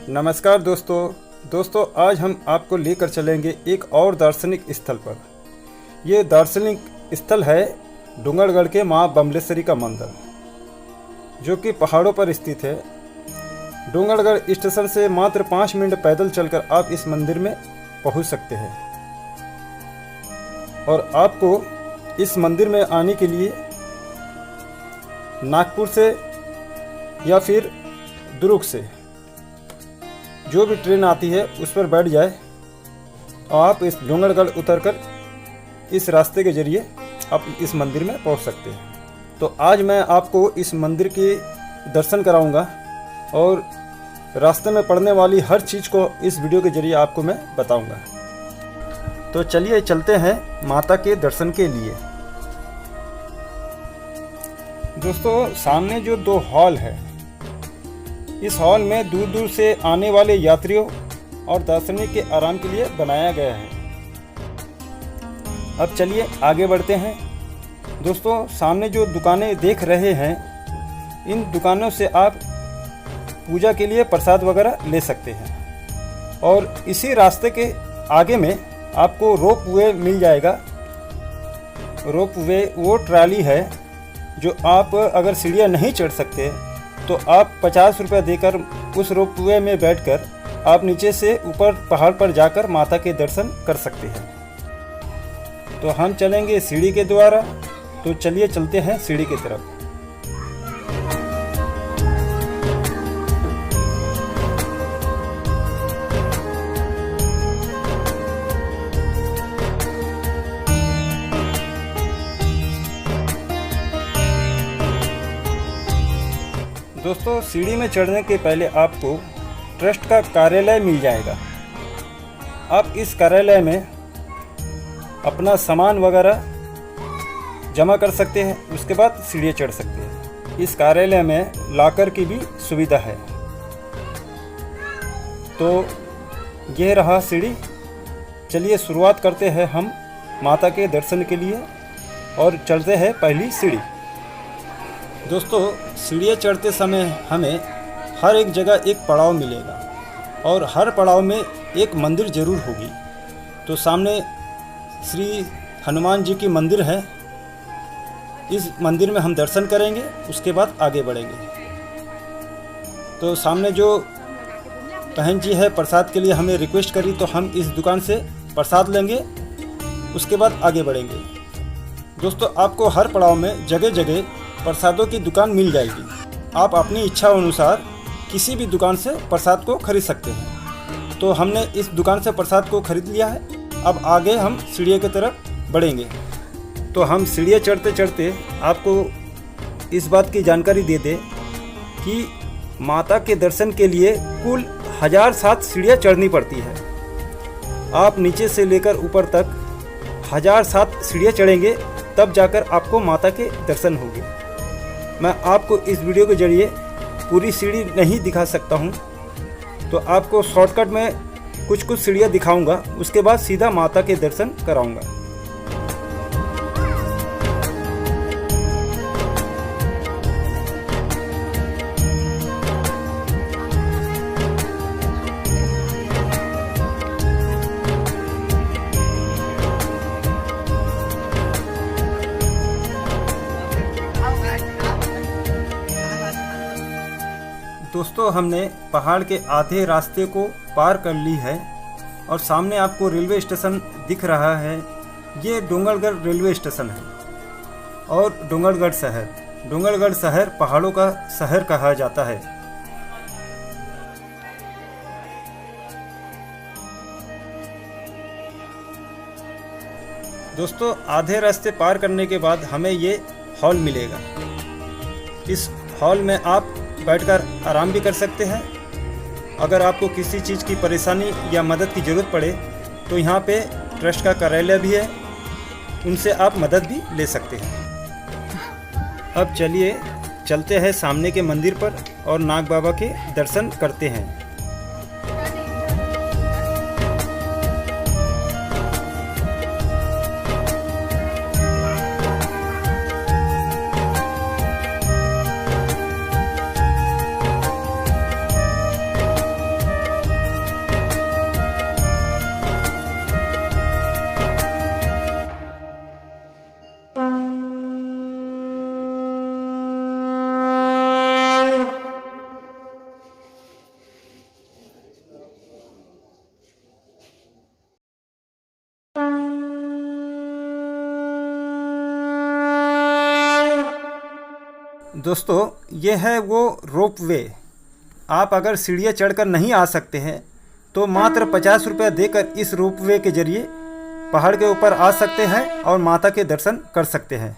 नमस्कार दोस्तों, आज हम आपको लेकर चलेंगे एक और दार्शनिक स्थल पर। ये दार्शनिक स्थल है डूंगरगढ़ के माँ बमलेश्वरी का मंदिर, जो कि पहाड़ों पर स्थित है। डूंगरगढ़ स्टेशन से मात्र 5 मिनट पैदल चलकर आप इस मंदिर में पहुंच सकते हैं। और आपको इस मंदिर में आने के लिए नागपुर से या फिर दुर्ग से जो भी ट्रेन आती है उस पर बैठ जाए और आप इस डूंगरगढ़ उतरकर इस रास्ते के जरिए आप इस मंदिर में पहुंच सकते हैं। तो आज मैं आपको इस मंदिर के दर्शन कराऊंगा और रास्ते में पड़ने वाली हर चीज़ को इस वीडियो के जरिए आपको मैं बताऊंगा। तो चलिए चलते हैं माता के दर्शन के लिए। दोस्तों, सामने जो 2 हॉल है, इस हॉल में दूर दूर से आने वाले यात्रियों और दार्शनिक के आराम के लिए बनाया गया है। अब चलिए आगे बढ़ते हैं। दोस्तों, सामने जो दुकानें देख रहे हैं, इन दुकानों से आप पूजा के लिए प्रसाद वगैरह ले सकते हैं। और इसी रास्ते के आगे में आपको रोप वे मिल जाएगा। रोप वे वो ट्राली है जो आप अगर सीढ़ियाँ नहीं चढ़ सकते तो आप 50 रुपये देकर उस रोप वे में बैठकर आप नीचे से ऊपर पहाड़ पर जाकर माता के दर्शन कर सकते हैं। तो हम चलेंगे सीढ़ी के द्वारा, तो चलिए चलते हैं सीढ़ी की तरफ। दोस्तों, सीढ़ी में चढ़ने के पहले आपको ट्रस्ट का कार्यालय मिल जाएगा। आप इस कार्यालय में अपना सामान वगैरह जमा कर सकते हैं, उसके बाद सीढ़ियाँ चढ़ सकते हैं। इस कार्यालय में लॉकर की भी सुविधा है। तो यह रहा सीढ़ी। चलिए शुरुआत करते हैं हम माता के दर्शन के लिए और चढ़ते हैं पहली सीढ़ी। दोस्तों, सीढ़ियाँ चढ़ते समय हमें हर एक जगह एक पड़ाव मिलेगा और हर पड़ाव में एक मंदिर जरूर होगी। तो सामने श्री हनुमान जी की मंदिर है। इस मंदिर में हम दर्शन करेंगे, उसके बाद आगे बढ़ेंगे। तो सामने जो बहन जी है प्रसाद के लिए हमें रिक्वेस्ट करी, तो हम इस दुकान से प्रसाद लेंगे, उसके बाद आगे बढ़ेंगे। दोस्तों, आपको हर पड़ाव में जगह जगह प्रसादों की दुकान मिल जाएगी। आप अपनी इच्छा अनुसार किसी भी दुकान से प्रसाद को खरीद सकते हैं। तो हमने इस दुकान से प्रसाद को खरीद लिया है। अब आगे हम सीढ़ियों की तरफ बढ़ेंगे। तो हम सीढ़ियाँ चढ़ते चढ़ते आपको इस बात की जानकारी दे दें कि माता के दर्शन के लिए कुल 1007 सीढ़ियाँ चढ़नी पड़ती है। आप नीचे से लेकर ऊपर तक 1007 सीढ़ियाँ चढ़ेंगे, तब जाकर आपको माता के दर्शन होंगे। मैं आपको इस वीडियो के जरिए पूरी सीढ़ी नहीं दिखा सकता हूं, तो आपको शॉर्टकट में कुछ सीढ़ियां दिखाऊंगा, उसके बाद सीधा माता के दर्शन कराऊंगा। दोस्तों, हमने पहाड़ के आधे रास्ते को पार कर ली है और सामने आपको रेलवे स्टेशन दिख रहा है। ये डूंगरगढ़ रेलवे स्टेशन है और डूंगरगढ़ शहर पहाड़ों का शहर कहा जाता है। दोस्तों, आधे रास्ते पार करने के बाद हमें ये हॉल मिलेगा। इस हॉल में आप बैठकर आराम भी कर सकते हैं। अगर आपको किसी चीज़ की परेशानी या मदद की ज़रूरत पड़े तो यहाँ पे ट्रस्ट का कार्यालय भी है, उनसे आप मदद भी ले सकते हैं। अब चलिए चलते हैं सामने के मंदिर पर और नाग बाबा के दर्शन करते हैं। दोस्तों ये है वो रोप वे। आप अगर सीढ़ियाँ चढ़कर नहीं आ सकते हैं तो मात्र 50 रुपये देकर इस रोप वे के जरिए पहाड़ के ऊपर आ सकते हैं और माता के दर्शन कर सकते हैं।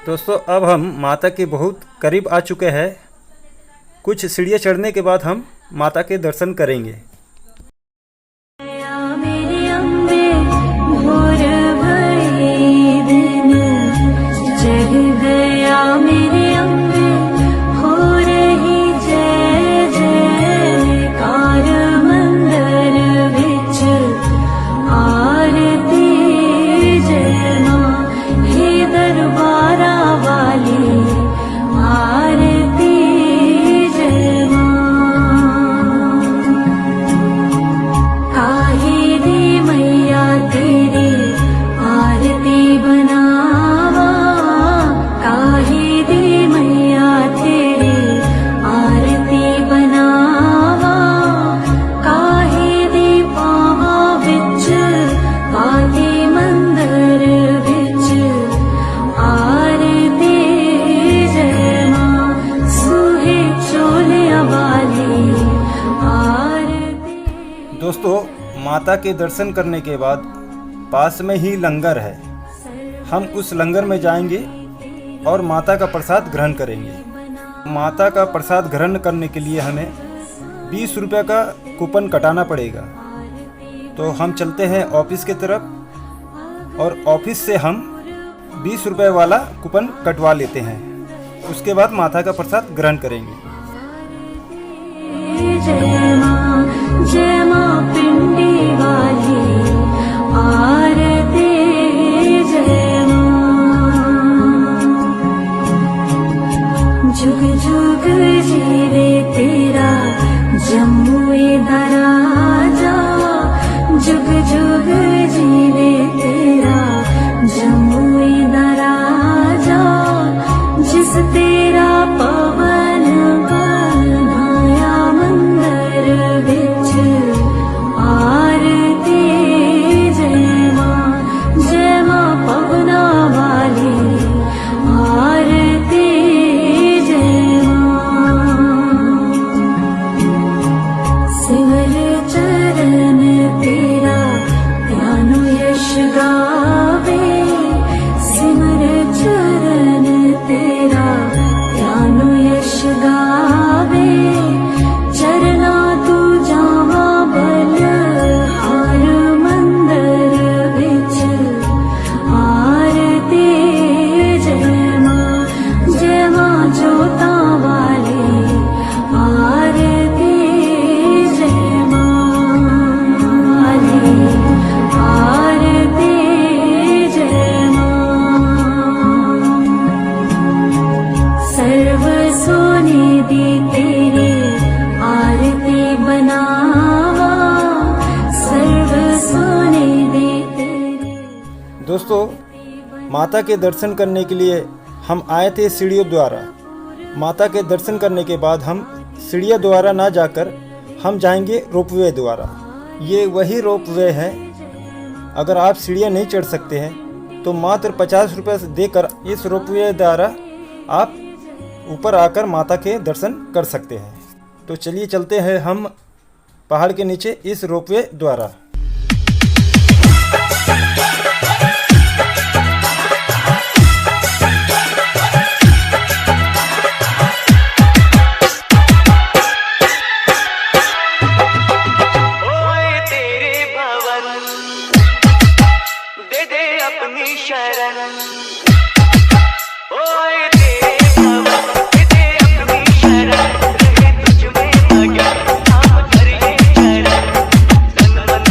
दोस्तों अब हम माता के बहुत करीब आ चुके हैं। कुछ सीढ़ियाँ चढ़ने के बाद हम माता के दर्शन करेंगे। दोस्तों माता के दर्शन करने के बाद पास में ही लंगर है। हम उस लंगर में जाएंगे और माता का प्रसाद ग्रहण करेंगे। माता का प्रसाद ग्रहण करने के लिए हमें 20 रुपये का कूपन कटाना पड़ेगा। तो हम चलते हैं ऑफिस की तरफ और ऑफिस से हम 20 रुपये वाला कूपन कटवा लेते हैं। उसके बाद माता का प्रसाद ग्रहण करेंगे। जय मां पिंडी वाली आरती जय मां। जुग जुग जीवे तेरा जम्मुए दराजा, जुग जुग जीवे तेरा जम्मुए दराजा। जिस तेरा पवन बधाया मंदिर विच आरती जय मां पवना वाली आरती जय मां। सिमर चरण तेरा ध्यान यश गावे, सिमर चरण तेरा ध्यान यश गावे। चरना तू जावा बल हार मंदिर विच आरती जय मां जोता वाली आरती जय मां आरती जय मां। सर्व सोने दी तेरी आरती बनावा, सर्व सोने दी तेरी। दोस्तों माता के दर्शन करने के लिए हम आए थे सीढ़ियों द्वारा। माता के दर्शन करने के बाद हम सीढ़ियों द्वारा ना जाकर हम जाएंगे रोपवे द्वारा। ये वही रोपवे है। अगर आप सीढ़ियाँ नहीं चढ़ सकते हैं तो मात्र 50 रुपये देकर इस रोपवे द्वारा आप ऊपर आकर माता के दर्शन कर सकते हैं। तो चलिए चलते हैं हम पहाड़ के नीचे इस रोपवे द्वारा। ओए तेरे भवन दे दे अपनी शरण, ओए तेरे भवन दे दे अपनी शरण। रहे तुझ में अगर हम कर ये चरण, तन मन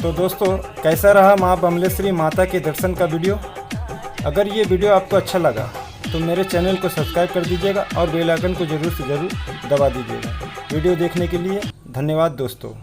तो दोस्तों, कैसा रहा माँ बमलेश्वरी माता के दर्शन का वीडियो? अगर ये वीडियो आपको अच्छा लगा तो मेरे चैनल को सब्सक्राइब कर दीजिएगा और बेल आइकन को ज़रूर से ज़रूर दबा दीजिएगा। वीडियो देखने के लिए धन्यवाद दोस्तों।